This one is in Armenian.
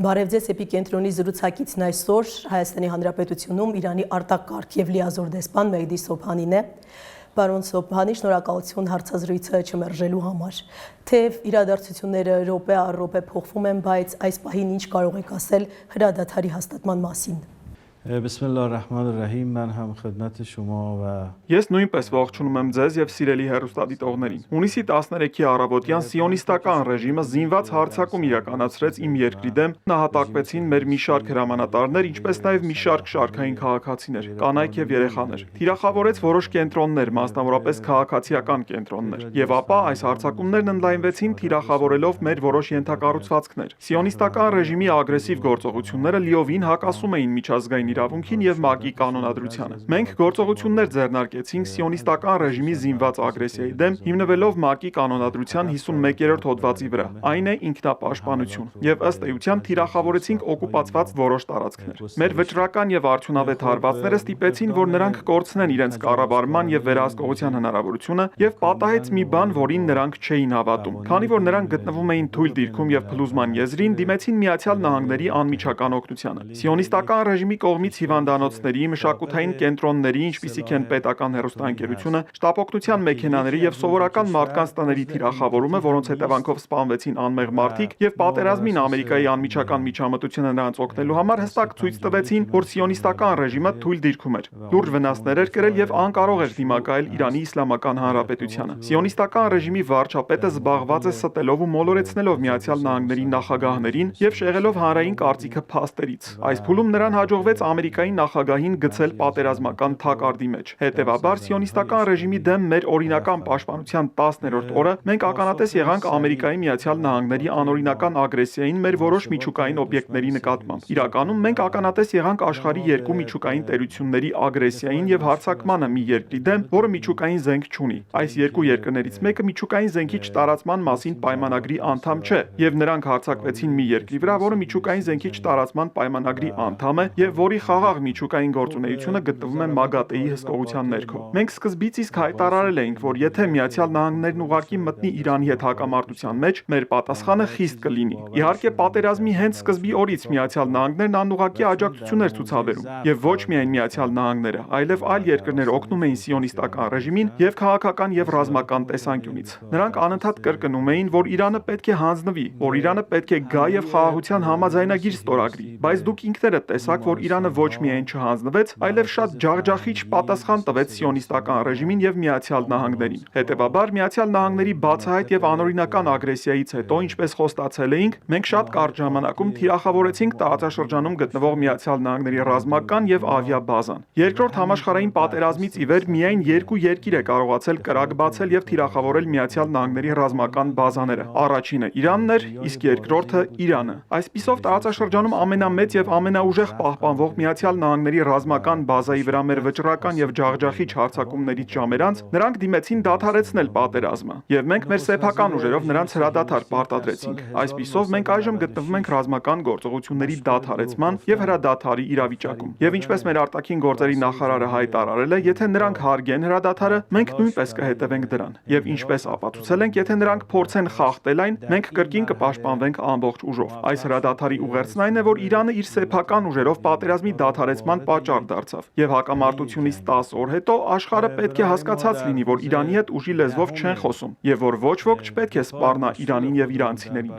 Բարև ձեզ էպիկենտրոնի զրուցակիցն այսօր Հայաստանի Հանրապետությունում Իրանի արտակարգ եւ լիազոր դեսպան Մեհդի Սոբհանին է։ Պարոն Սոբհանի, շնորհակալություն հարցազրույցը չմերժելու համար։ Թեև իրադարձությունները րոպե առ րոպե փոխվում են, բայց այս պահին ինչ կարող եք ասել հրադադարի հաստատման մասին։ Բիսմիլլահ-ռահման-ռահիմ, mən həm xidmət şuma və Ես նույնպես ողջունում եմ ձեզ եւ սիրելի հեռուստադիտողներին։ Հունիսի 13-ի առավոտյան սիոնիստական ռեժիմը զինված հարձակում իրականացրեց իմ երկրի դեմ, նահատակվեցին մեր մի շարք հրամանատարներ, ինչպես նաեւ մի շարք շարքային քաղաքացիներ, կանայք եւ երեխաներ։ Թիրախավորեց որոշ կենտրոններ, մասնավորապես քաղաքացիական կենտրոններ։ Եվ ապա այս հարձակումներն ընդլայնվեցին թիրախավորելով մեր որոշ ենթակառուցվածքներ։ Սիոնիստական ռեժիմի ագրեսիվ գործողությունները լիովին հակասում էին միջազգային իրավունքին եւ ՄԱԿ-ի կանոնադրությանը։ Մենք գործողություններ ձեռնարկեցինք սիոնիստական ռեժիմի զինված ագրեսիայի դեմ, հիմնվելով ՄԱԿ-ի կանոնադրության 51-րդ հոդվածի վրա։ Այն է ինքնապաշտպանություն։ Եվ ըստ էության թիրախավորեցինք օկուպացված որոշ տարածքներ։ Մեր վճռական եւ արդյունավետ հարվածները ստիպեցին, որ նրանք կորցնեն իրենց կառավարման եւ վերահսկողության հնարավորությունը եւ պատահեց մի բան, որին նրանք չէին հավատում։ Քանի որ նրանք գտնվում էին թույլ դիրքում եւ փլուզման եզրին, դիմեցին Միացյալ Նահանգների անմիջական օգնությանը։ Սիոնիստական ռեժիմի կողմից հիվանդանոցների, մշակութային կենտրոնների, ինչպիսիք են պետական հեռուստաընկերությունը, շտապօգնության մեքենաների եւ սովորական մարդկանց տների թիրախավորումը, որոնց հետևանքով սպանվեցին անմեղ մարդիկ եւ պատերազմին Ամերիկայի անմիջական միջամտությունը նրանց օգնելու համար հստակ ցույց տվեցին, որ սիոնիստական ռեժիմը թույլ դիրքում էր, լուրջ վնասներ էր կրել եւ անկարող էր դիմակայել Իրանի Իսլամական Հանրապետությանը։ Սիոնիստական ռեժիմի վարչապետը զբաղված է ստելով ու մոլորեցնելով Միացյալ Նահանգների նախագահներին եւ շեղելով հանրային կարծիքը փաստերից։ Այս փուլում նրան հաջողվեց Ամերիկայի նախագահին գցել պատերազմական թակարդի մեջ։ Հետևաբար սիոնիստական ռեժիմի դեմ մեր օրինական պաշտպանության 10-րդ օրը մենք ականատես եղանք Ամերիկայի Միացյալ Նահանգների անօրինական ագրեսիային մեր որոշ միջուկային օբյեկտների նկատմամբ։ Իրականում մենք ականատես եղանք աշխարհի երկու միջուկային տերությունների ագրեսիային եւ հարձակմանը մի երկրի դեմ, որը միջուկային զենք չունի։ Այս երկու երկրներից մեկը միջուկային զենքի չտարածման մասին պայմանագրի անդամ չէ, եւ նրանք հարձակվեցին մի երկրի վրա, որը միջուկային զենքի չտարածման պայմանագրի անդամ է եւ որի խաղաղ միջուկային գործունեությունը գտնվում է ՄԱԳԱՏԵ-ի հսկողության ներքո։ Մենք սկզբից իսկ հայտարարել էինք, որ եթե Միացյալ Նահանգներն ուղղակի մտնի Իրանի հետ հակամարտության մեջ, մեր պատասխանը խիստ կլինի։ Իհարկե, պատերազմի հենց սկզբի օրից Միացյալ Նահանգներն անուղղակի աջակցություն էր ցուցաբերում, եւ ոչ միայն Միացյալ Նահանգները, այլև այլ երկրներ օգնում էին սիոնիստական ռեժիմին եւ քաղաքական եւ ռազմական տեսանկյունից։ Նրանք անընդհատ կրկնում էին, որ Իրանը պետք է հանձնվի, որ Իրանը պետք է գա եւ խաղաղության համաձայնագիր ստորագրի, բայց դուք ինքներդ տեսաք, որ Իրանը ոչ միայն չհանձնվեց, այլև շատ ջախջախիչ պատասխան տվեց սիոնիստական ռեժիմին եւ Միացյալ Նահանգներին։ Հետևաբար Միացյալ Նահանգների բացահայտ եւ անօրինական ագրեսիայից հետո, ինչպես խոստացել էինք, մենք շատ կարճ ժամանակում թիրախավորեցինք տարածաշրջանում գտնվող Միացյալ Նահանգների ռազմական եւ ավիաբազան։ Երկրորդ համաշխարհային պատերազմից ի վեր միայն երկու երկիր է կարողացել կրակ բացել եւ թիրախավորել Միացյալ Նահանգների ռազմական բազաները։ Առաջինը Իրանն էր, իսկ երկրորդը Իրանը։ Այսպիսով տարածաշրջանում ամենամեծ եւ ամենաուժեղ պահպանվող Միացյալ Նահանգների ռազմական բազայի վրա մեր վճռական եւ ջախջախիչ հարձակումներից ժամեր անց նրանք դիմեցին դադարեցնել պատերազմը եւ մենք մեր սեփական ուժերով նրանց հրադադար պարտադրեցինք։ Այսպիսով մենք այժմ գտնվում ենք ռազմական գործողությունների դադարեցման եւ հրադադարի իրավիճակում։ Եվ ինչպես մեր արտաքին գործերի նախարարը հայտարարել է, եթե նրանք հարգեն հրադադարը, մենք նույնպես կհետևենք դրան։ Եվ ինչպես ապացուցել ենք, եթե նրանք փորձեն խախտել այն, մենք կրկին կպաշտպանվենք ամբողջ ուժով։ Այս հրադադարի ուղերձն այն է, որ Իրանը իր սեփական ուժերով պատերազմի դադարեցման պատճառ դարձավ եւ հակամարտությունից 10 օր հետո աշխարհը պետք է հասկացած լինի, որ Իրանի հետ ուժի լեզվով չեն խոսում եւ որ ոչ ոք չպետք է սպառնա Իրանին եւ իրանցիներին։